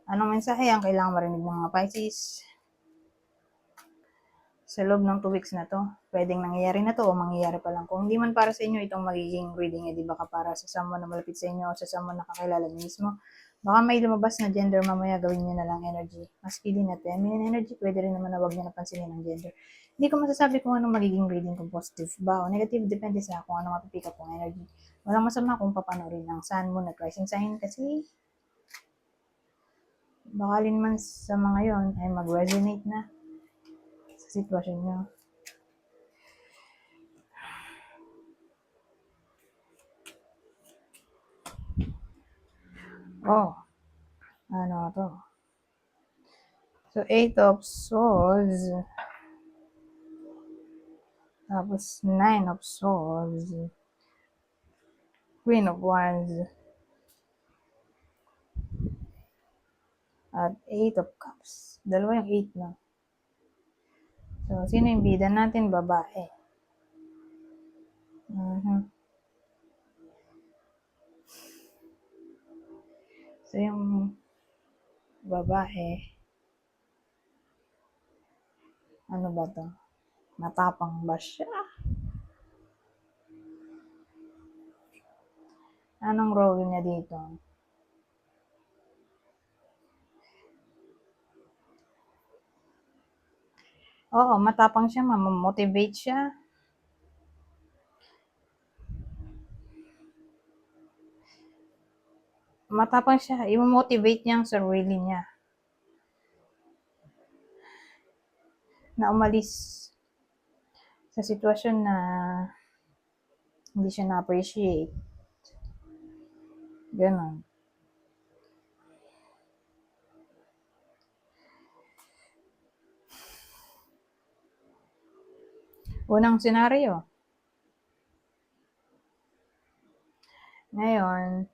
Anong mensahe ang kailangan marinig ng mga Pisces sa loob ng 2 weeks na to? Pwedeng nangyayari na to o mangyayari pa lang. Kung hindi man para sa inyo itong magiging reading, di ba ka para sa someone na malapit sa inyo o sa someone na kakilala mismo, baka may lumabas na gender mamaya, gawin nyo na lang energy. Masculine at feminine energy, pwede rin naman na wag nyo napansinin ang gender. Hindi ko masasabi kung anong magiging reading, kung positive ba o negative, depende sa kung anong mapipick up ng energy. Walang masama kung papanorin ng sun, moon at rising sign kasi baka rin man sa mga yon ay mag-resonate na sa sitwasyon nyo. Oh, ano to? So, 8 of Swords. Tapos, 9 of Swords. Queen of Wands. At 8 of Cups. Dalawa yung 8 na. So, sino yung bida natin? Babae. So, yung babae, ano ba to? Matapang ba siya? Anong role niya dito? Oo, matapang siya, motivate siya. Matapang siya, i-motivate niya ang sarili niya na umalis sa sitwasyon na hindi siya na-appreciate. Ganon. Unang senaryo. Ngayon,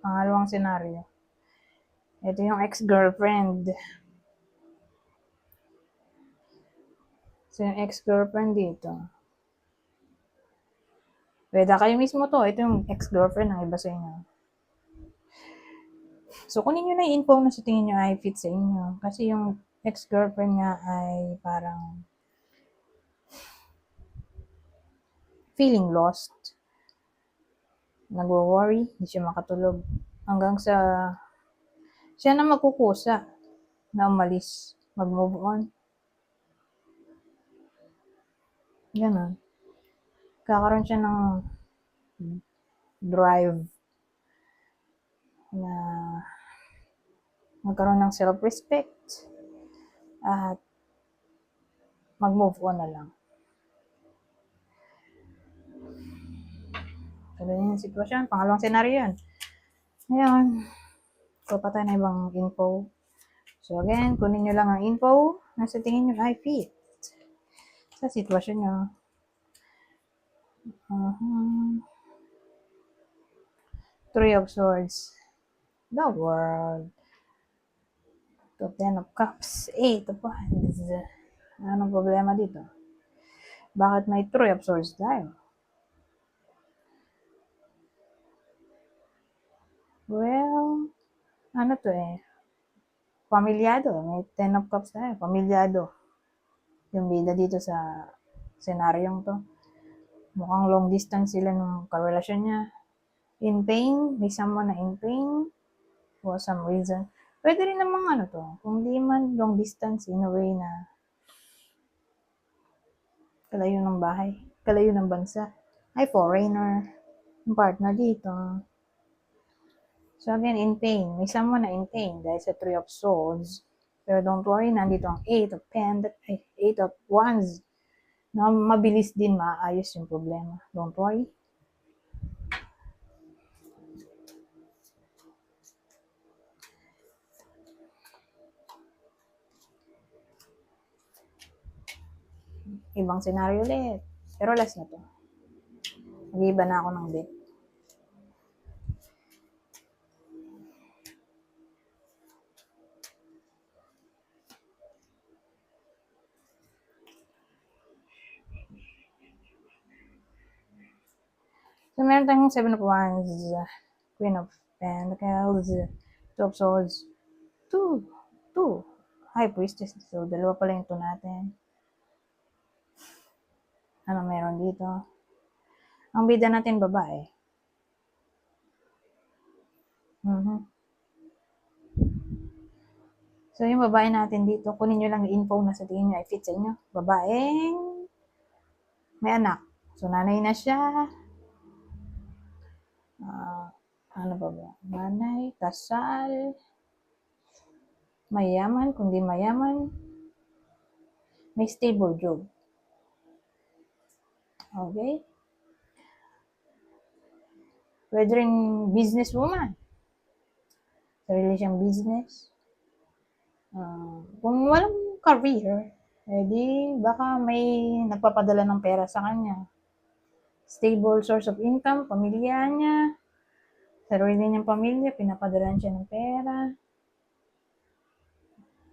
pangalawang senaryo. Ito yung ex-girlfriend. So, yung ex-girlfriend dito. Pwede kayo mismo to. Ito yung ex-girlfriend ng iba sa inyo. So, kunin nyo na yung info na sa tingin nyo ay fit sa inyo. Kasi yung ex-girlfriend nga ay parang feeling lost. Nagwo-worry, hindi siya makatulog. Hanggang sa siya na magkukusa na umalis, mag-move on. Ganon. Kakaroon siya ng drive na magkaroon ng self-respect at mag-move on na lang. So, ganyan yung sitwasyon. Pangalawang senaryo yan. Ngayon, papatay na ibang info. So, again, kunin nyo lang ang info na sa tingin nyo ay fit sa sitwasyon nyo. Three of Swords. The World. The Ten of Cups. 8 of Wands. Anong problema dito? Bakit may Three of Swords tayo? Well, ano to eh? Pamilyado. May Ten of Cups tayo. Pamilyado. Yung bida dito sa senaryong to. Mukhang long distance sila ng karelasyon niya. In pain. May someone na in pain. For some reason. Pwede rin namang ano to. Kung di man long distance in a way na kalayo ng bahay. Kalayo ng bansa. Ay, foreigner. Yung partner dito. So again, in pain. May someone na in pain dahil sa Three of Swords. Pero don't worry, nandito ang 8 of Pentacles, 8 of Wands na mabilis din maayos yung problema. Don't worry. Ibang senaryo ulit. Pero last na to. Mag-iba na ako ng deck. So, meron tayong 7 of Wands. Queen of Pentacles, Two of Swords, Two, High Priestess. So, dalawa pala yung 2 natin. Ano meron dito? Ang bida natin, babae. So, yung babae natin dito, kunin nyo lang yung info na sa tingin nyo ay fit sa inyo. Babaeng may anak. So, nanay na siya. Ano ba ba? Nanay, kasal, mayaman, kundi mayaman, may stable job. Okay? Pwede rin businesswoman. Sarili siyang business. Kung walang career, edi baka may nagpapadala ng pera sa kanya. Stable source of income, pamilya niya, sarili niyang pamilya, pinapadalan siya ng pera.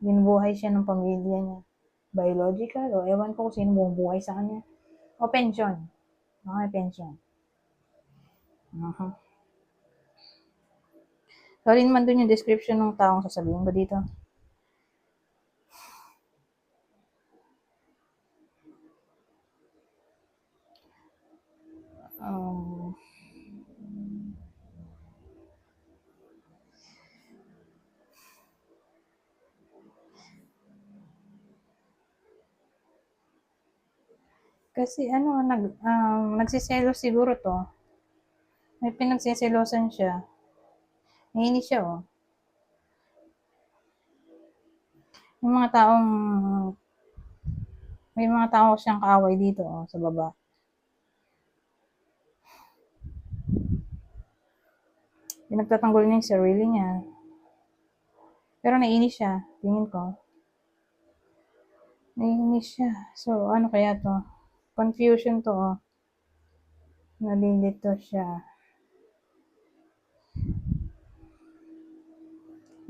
Binubuhay siya ng pamilya niya. Biological, o ewan ko kung sino bumubuhay sa kanya. O pension. Okay, pension. So, rin man dun yung description ng taong sasabihin ko dito. Kasi nagsiselos siguro to. May pinagsiselosan siya. Naiinis siya, oh. May mga taong siyang kaaway dito, oh, sa baba. Pinagtatanggol niya yung sarili niya. Pero naiinis siya, tingin ko. Naiinis siya. So, ano kaya to? Confusion to, oh. Nalilito siya.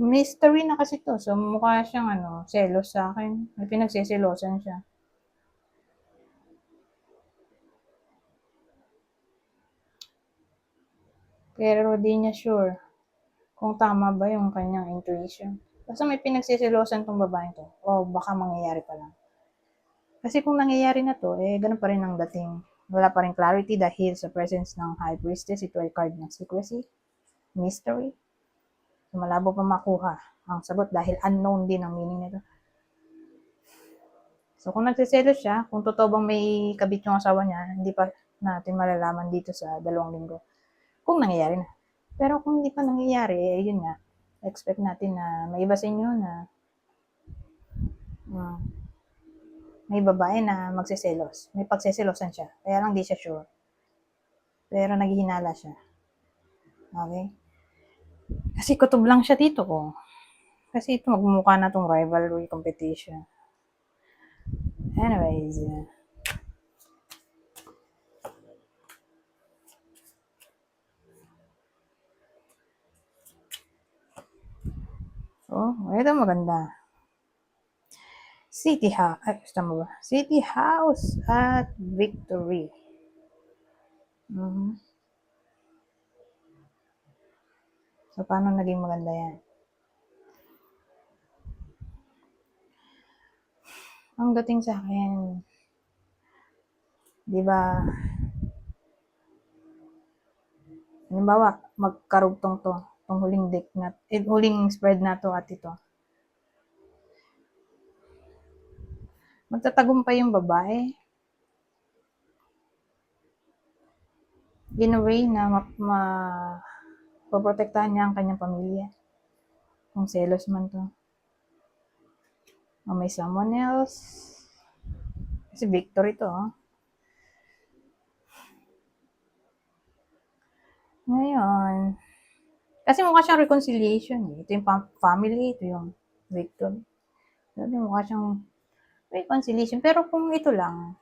Mystery na kasi to. So, mukha siyang selos sa akin. May pinagsiselosan siya. Pero di niya sure kung tama ba yung kanyang intuition. Basta may pinagsisilosan tong babae to. O baka mangyayari pa lang. Kasi kung nangyayari na to, ganun pa rin ang dating. Wala pa rin clarity dahil sa presence ng High Priestess, ito ay card ng secrecy, mystery. So, malabo pa makuha ang sagot dahil unknown din ang meaning nito. So, kung nagsiselos siya, kung totoo bang may kabit yung asawa niya, hindi pa natin malalaman dito sa 2 linggo. Kung nangyayari na. Pero kung hindi pa nangyayari, yun nga, expect natin na may iba sa inyo na may babae na magsiselos. May pagsiselosan siya. Kaya lang di siya sure. Pero naghihinala siya. Okay? Kasi kutob lang siya dito ko. Kasi ito magmumukha na tong rivalry competition. Anyways. Oh, ito maganda. Tama ba? City House at Victory. So, paano naging maganda yan? Ang dating sa akin, di ba, halimbawa, magkarugtong to, itong huling deck na, huling spread na to at ito. Magtatagumpay yung babae in a way na poprotektahan niya ang kanyang pamilya. Kung selos man to. O may someone else. Kasi victory to, oh. Ngayon, kasi mukha siyang reconciliation. Ito yung family, ito yung victory. Sabi mukha siyang reconciliation. Pero kung ito lang,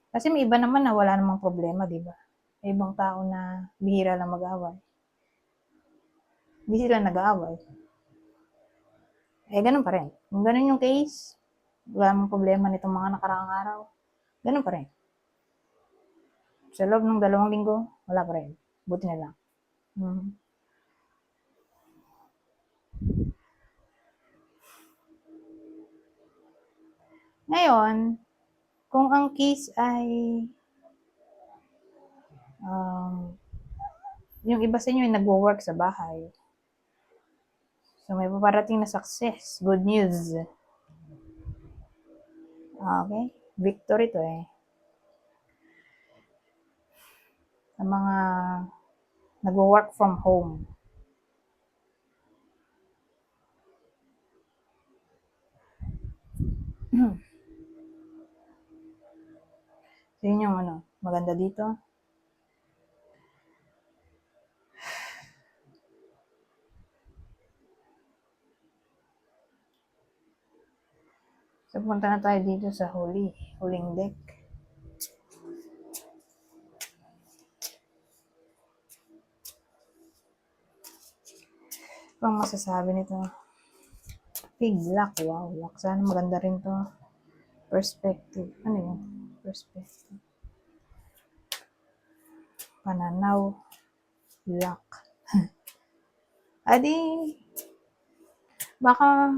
kasi may iba naman na wala namang problema, di ba? May ibang tao na bihira lang mag-away. Hindi sila nag-aaway. Ganun pa rin. Kung ganun yung case, wala namang problema nitong mga nakaraang araw. Ganun pa rin. Sa loob ng 2 linggo, wala pa rin. Buti na lang. Mhm. Ngayon, kung ang case ay yung iba sa inyo ay nagwo-work sa bahay. So, may paparating na success. Good news. Okay? Victory to eh. Sa mga nagwo-work from home. So, yun yung maganda dito. So, punta na tayo dito sa huling deck. Ang masasabi nito? Big luck. Wow, luck. Sana maganda rin to. Perspective. Ano yun? Perspective. Pananaw. Luck. Adi, baka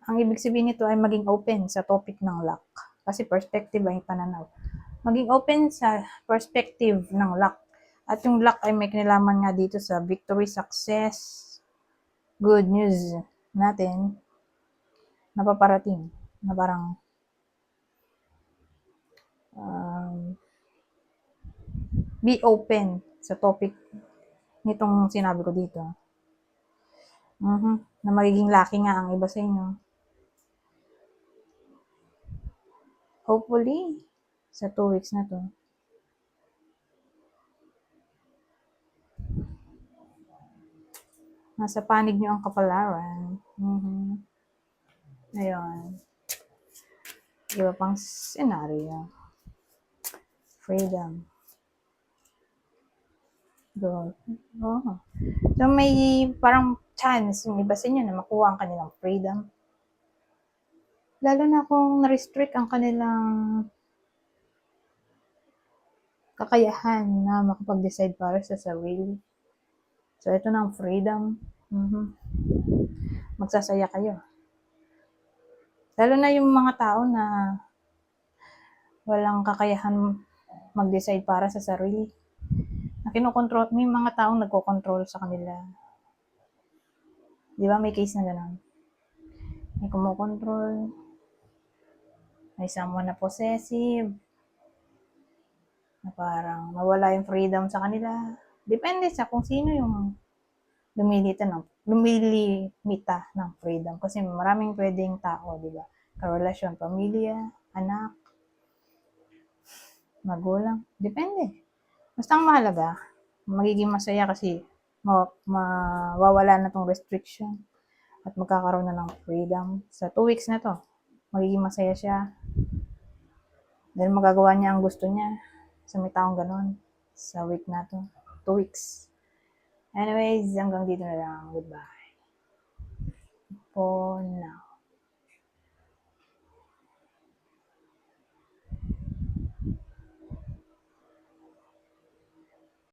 ang ibig sabihin nito ay maging open sa topic ng luck. Kasi perspective ay pananaw. Maging open sa perspective ng luck. At yung luck ay may kinalaman nga dito sa victory, success, good news natin na paparating. Na parang be open sa topic nitong sinabi ko dito. Na magiging lucky nga ang iba sa inyo. Hopefully, sa 2 weeks na to. Nasa panig nyo ang kapalaran. Ayun. Iba pang scenario. Freedom. Go. Oh. So, may parang chance yung iba sa inyo na makuha ang kanilang freedom. Lalo na kung na-restrict ang kanilang kakayahan na makapag-decide para sa sarili. So, ito na ang freedom. Magsasaya kayo. Lalo na yung mga tao na walang kakayahan mag-decide para sa sarili. Na kinokontrol, may mga taong nagko-control sa kanila. Di ba may case na gano'n? May kumokontrol, may someone na possessive, na parang mawala yung freedom sa kanila. Depende sa kung sino yung lumilimita ng freedom. Kasi maraming pwedeng tao, di ba? Karelasyon, pamilya, anak, magulang. Depende. Basta ang mahalaga, magiging masaya kasi mawawala na tong restriction at magkakaroon na ng freedom. Sa 2 weeks na to, magiging masaya siya. Dahil magagawa niya ang gusto niya sa may taong ganon sa week na to. 2 weeks. Anyways, hanggang dito na lang. Goodbye. For now.